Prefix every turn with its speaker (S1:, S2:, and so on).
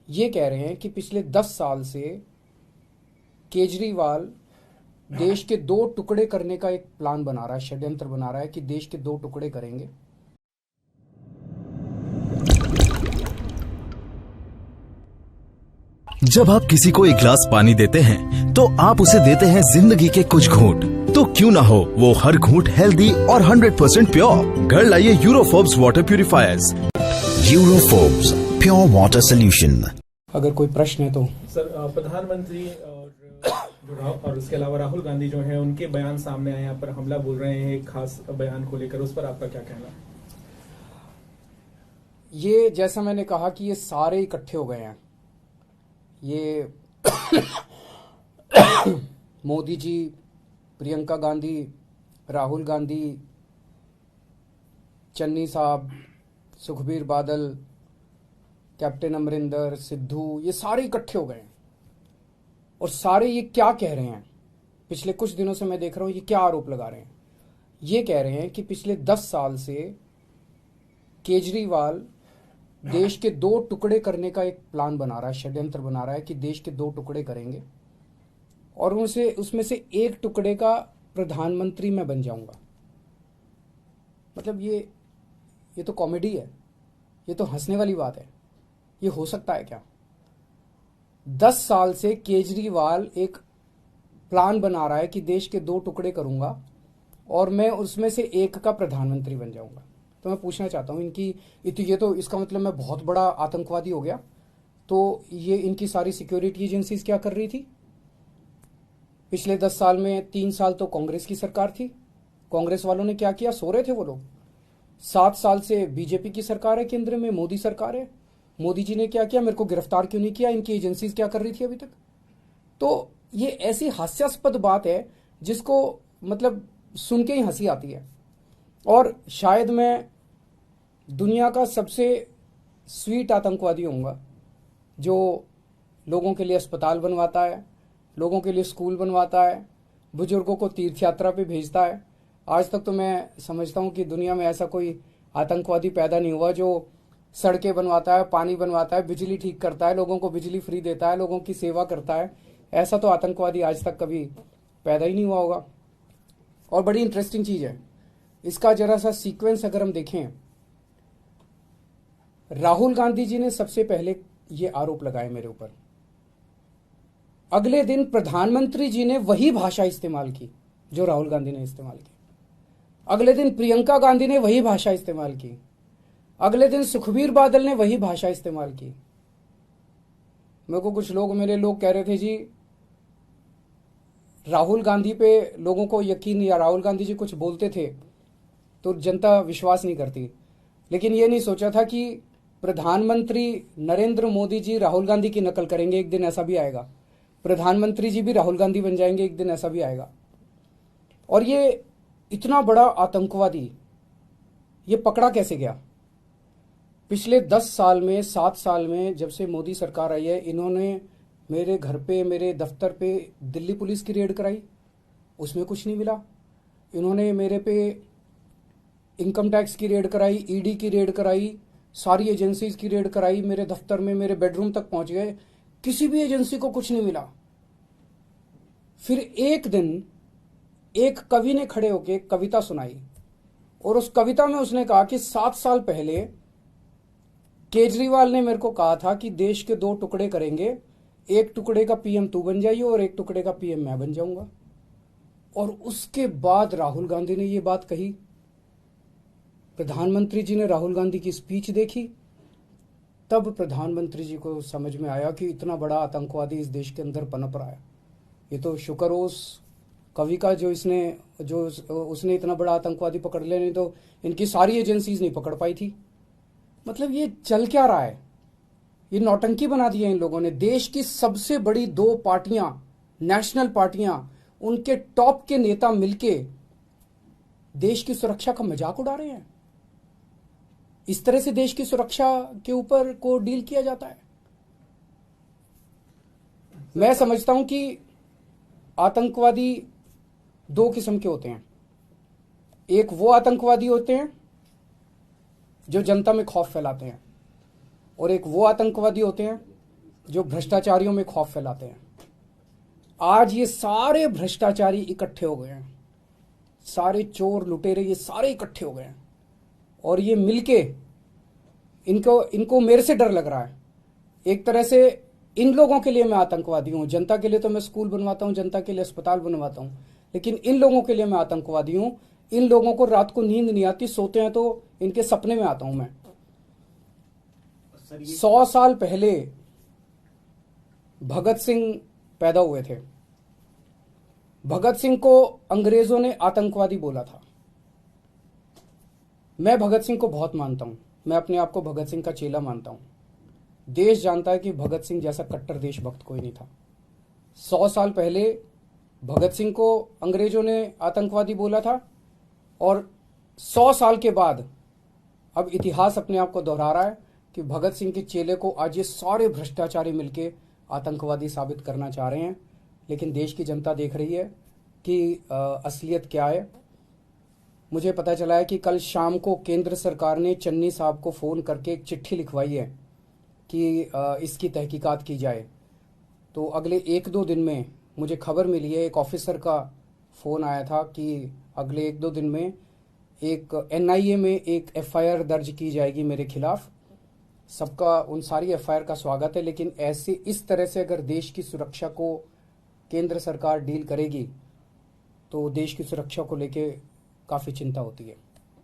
S1: ये कह रहे हैं कि पिछले 10 साल से केजरीवाल देश के दो टुकड़े करने का एक प्लान बना रहा है, षड्यंत्र बना रहा है कि देश के दो टुकड़े करेंगे।
S2: जब आप किसी को एक गिलास पानी देते हैं तो आप उसे देते हैं जिंदगी के कुछ घूंट। तो क्यों ना हो वो हर घूंट हेल्दी और 100% प्योर। घर लाइए यूरोफोब्स वाटर प्यूरिफायर्स।
S3: यूरोफोब्स प्योर वाटर सोल्यूशन।
S1: अगर कोई प्रश्न है तो
S4: सर, प्रधानमंत्री और उसके अलावा राहुल गांधी जो हैं उनके बयान सामने आए, यहाँ पर हमला बोल रहे हैं एक खास बयान को लेकर, उस पर आपका क्या कहना है?
S1: ये जैसा मैंने कहा कि ये सारे इकट्ठे हो गए हैं। ये मोदी जी, प्रियंका गांधी, राहुल गांधी, चन्नी साहब, सुखबीर बादल, कैप्टन अमरिंदर, सिद्धू, ये सारे इकट्ठे हो गए हैं। और सारे ये क्या कह रहे हैं, पिछले कुछ दिनों से मैं देख रहा हूं ये क्या आरोप लगा रहे हैं। ये कह रहे हैं कि पिछले 10 साल से केजरीवाल देश के दो टुकड़े करने का एक प्लान बना रहा है, षड्यंत्र बना रहा है कि देश के दो टुकड़े करेंगे और उसमें से एक टुकड़े का प्रधानमंत्री मैं बन जाऊंगा। मतलब ये तो कॉमेडी है, ये तो हंसने वाली बात है। ये हो सकता है क्या? 10 साल से केजरीवाल एक प्लान बना रहा है कि देश के दो टुकड़े करूंगा और मैं उसमें से एक का प्रधानमंत्री बन जाऊंगा। तो मैं पूछना चाहता हूं ये तो इसका मतलब मैं बहुत बड़ा आतंकवादी हो गया। तो ये इनकी सारी सिक्योरिटी एजेंसीज क्या कर रही थी? पिछले 10 साल में 3 साल तो कांग्रेस की सरकार थी। कांग्रेस वालों ने क्या किया? सो रहे थे वो लोग। 7 साल से बीजेपी की सरकार है, केंद्र में मोदी सरकार है। मोदी जी ने क्या किया? मेरे को गिरफ्तार क्यों नहीं किया? इनकी एजेंसीज क्या कर रही थी अभी तक? तो ये ऐसी हास्यास्पद बात है जिसको मतलब सुन के ही हंसी आती है। और शायद मैं दुनिया का सबसे स्वीट आतंकवादी होऊंगा जो लोगों के लिए अस्पताल बनवाता है, लोगों के लिए स्कूल बनवाता है, बुजुर्गों को तीर्थ यात्रा पे भेजता है। आज तक तो मैं समझता हूं कि दुनिया में ऐसा कोई आतंकवादी पैदा नहीं हुआ जो सड़कें बनवाता है, पानी बनवाता है, बिजली ठीक करता है, लोगों को बिजली फ्री देता है, लोगों की सेवा करता है। ऐसा तो आतंकवादी आज तक कभी पैदा ही नहीं हुआ होगा। और बड़ी इंटरेस्टिंग चीज है, इसका जरा सा सीक्वेंस अगर हम देखें, राहुल गांधी जी ने सबसे पहले ये आरोप लगाए मेरे ऊपर। अगले दिन प्रधानमंत्री जी ने वही भाषा इस्तेमाल की जो राहुल गांधी ने इस्तेमाल की। अगले दिन प्रियंका गांधी ने वही भाषा इस्तेमाल की। अगले दिन सुखबीर बादल ने वही भाषा इस्तेमाल की। मेरे को कुछ मेरे लोग कह रहे थे जी राहुल गांधी पे लोगों को यकीन, या राहुल गांधी जी कुछ बोलते थे तो जनता विश्वास नहीं करती। लेकिन ये नहीं सोचा था कि प्रधानमंत्री नरेंद्र मोदी जी राहुल गांधी की नकल करेंगे, एक दिन ऐसा भी आएगा। प्रधानमंत्री जी भी राहुल गांधी बन जाएंगे, एक दिन ऐसा भी आएगा। और ये इतना बड़ा आतंकवादी ये पकड़ा कैसे गया? पिछले 10 साल में, 7 साल में, जब से मोदी सरकार आई है, इन्होंने मेरे घर पे, मेरे दफ्तर पे दिल्ली पुलिस की रेड कराई, उसमें कुछ नहीं मिला। इन्होंने मेरे पे इनकम टैक्स की रेड कराई, ईडी की रेड कराई, सारी एजेंसीज की रेड कराई, मेरे दफ्तर में, मेरे बेडरूम तक पहुंच गए, किसी भी एजेंसी को कुछ नहीं मिला। फिर एक दिन एक कवि ने खड़े होकर कविता सुनाई और उस कविता में उसने कहा कि 7 साल पहले केजरीवाल ने मेरे को कहा था कि देश के दो टुकड़े करेंगे, एक टुकड़े का पीएम तू बन जाइए और एक टुकड़े का पीएम मैं बन जाऊंगा। और उसके बाद राहुल गांधी ने ये बात कही। प्रधानमंत्री जी ने राहुल गांधी की स्पीच देखी, तब प्रधानमंत्री जी को समझ में आया कि इतना बड़ा आतंकवादी इस देश के अंदर पनप रहा है। ये तो शुक्र हो उस कवि का जो उसने इतना बड़ा आतंकवादी पकड़ लिया, नहीं तो इनकी सारी एजेंसीज नहीं पकड़ पाई थी। मतलब ये चल क्या रहा है? ये नौटंकी बना दी है इन लोगों ने। देश की सबसे बड़ी 2 पार्टियां, नेशनल पार्टियां, उनके टॉप के नेता मिलके देश की सुरक्षा का मजाक उड़ा रहे हैं। इस तरह से देश की सुरक्षा के ऊपर को डील किया जाता है। मैं समझता हूं कि आतंकवादी 2 किस्म के होते हैं। एक वो आतंकवादी होते हैं जो जनता में खौफ फैलाते हैं, और एक वो आतंकवादी होते हैं जो भ्रष्टाचारियों में खौफ फैलाते हैं। आज ये सारे भ्रष्टाचारी इकट्ठे हो गए हैं, सारे चोर लुटेरे ये सारे इकट्ठे हो गए हैं, और ये मिलके इनको मेरे से डर लग रहा है। एक तरह से इन लोगों के लिए मैं आतंकवादी हूं। जनता के लिए तो मैं स्कूल बनवाता हूं, जनता के लिए अस्पताल बनवाता हूं, लेकिन इन लोगों के लिए मैं आतंकवादी हूं। इन लोगों को रात को नींद नहीं आती, सोते हैं तो इनके सपने में आता हूं मैं। 100 साल पहले भगत सिंह पैदा हुए थे। भगत सिंह को अंग्रेजों ने आतंकवादी बोला था। मैं भगत सिंह को बहुत मानता हूं, मैं अपने आप को भगत सिंह का चेला मानता हूं। देश जानता है कि भगत सिंह जैसा कट्टर देशभक्त कोई नहीं था। 100 साल पहले भगत सिंह को अंग्रेजों ने आतंकवादी बोला था, और 100 साल के बाद अब इतिहास अपने आप को दोहरा रहा है कि भगत सिंह के चेले को आज ये सारे भ्रष्टाचारी मिलके आतंकवादी साबित करना चाह रहे हैं। लेकिन देश की जनता देख रही है कि असलियत क्या है। मुझे पता चला है कि कल शाम को केंद्र सरकार ने चन्नी साहब को फ़ोन करके एक चिट्ठी लिखवाई है कि इसकी तहकीकात की जाए। तो अगले 1-2 दिन में मुझे खबर मिली है, एक ऑफिसर का फ़ोन आया था कि अगले 1-2 दिन में एक NIA में एक FIR दर्ज की जाएगी मेरे खिलाफ। सबका उन सारी FIR का स्वागत है, लेकिन ऐसे इस तरह से अगर देश की सुरक्षा को केंद्र सरकार डील करेगी तो देश की सुरक्षा को लेके काफ़ी चिंता होती है।